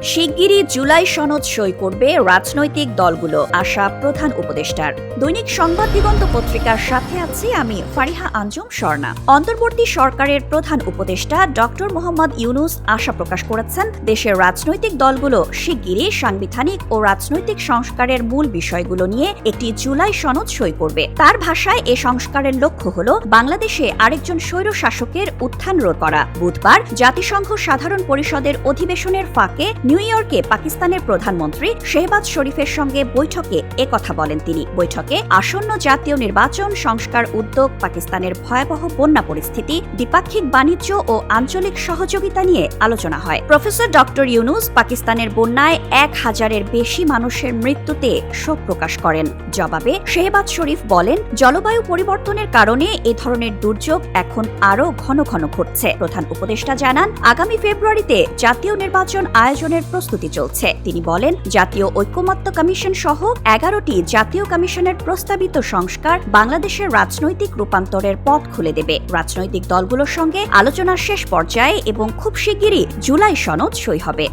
শিগগিরই জুলাই সনদ সই করবে রাজনৈতিক দলগুলো, আশা প্রধান উপদেষ্টার। দৈনিক সংবাদ দিগন্ত পত্রিকার সাথে আছি আমি ফারিহা আঞ্জুম স্বর্ণা। অন্তর্বর্তী সরকারের প্রধান উপদেষ্টা ডক্টর মোহাম্মদ ইউনূস আশা প্রকাশ করেছেন, দেশের রাজনৈতিক দলগুলো শিগগিরই সাংবিধানিক ও রাজনৈতিক সংস্কারের মূল বিষয়গুলো নিয়ে একটি জুলাই সনদ সই করবে। তার ভাষায় এ সংস্কারের লক্ষ্য হল বাংলাদেশে আরেকজন স্বৈর শাসকের উত্থান রোধ করা। বুধবার জাতিসংঘ সাধারণ পরিষদের অধিবেশনের ফাঁকে নিউ ইয়র্কে পাকিস্তানের প্রধানমন্ত্রী শেহবাজ শরীফের সঙ্গে বৈঠকে একথা বলেন তিনি। বৈঠকে আসন্ন জাতীয় নির্বাচন, সংস্কার উদ্যোগ, পাকিস্তানের ভয়াবহ বন্যা পরিস্থিতি, দ্বিপাক্ষিক বাণিজ্য ও আঞ্চলিক সহযোগিতা নিয়ে আলোচনা হয়। প্রফেসর ডক্টর ইউনূস পাকিস্তানের বন্যায় 1000-এর বেশি মানুষের মৃত্যুতে শোক প্রকাশ করেন। জবাবে শেহবাজ শরীফ বলেন, জলবায়ু পরিবর্তনের কারণে এ ধরনের দুর্যোগ এখন আরও ঘন ঘন ঘটছে। প্রধান উপদেষ্টা জানান, আগামী ফেব্রুয়ারিতে জাতীয় নির্বাচন আয়োজনের প্রস্তুতি চলছে। তিনি বলেন, জাতীয় ঐকমত্য কমিশন সহ 11টি জাতীয় কমিশনের প্রস্তাবিত সংস্কার বাংলাদেশের রাজনৈতিক রূপান্তরের পথ খুলে দেবে। রাজনৈতিক দলগুলোর সঙ্গে আলোচনার শেষ পর্যায়ে এবং খুব শিগগিরই জুলাই সনদ সই হবে।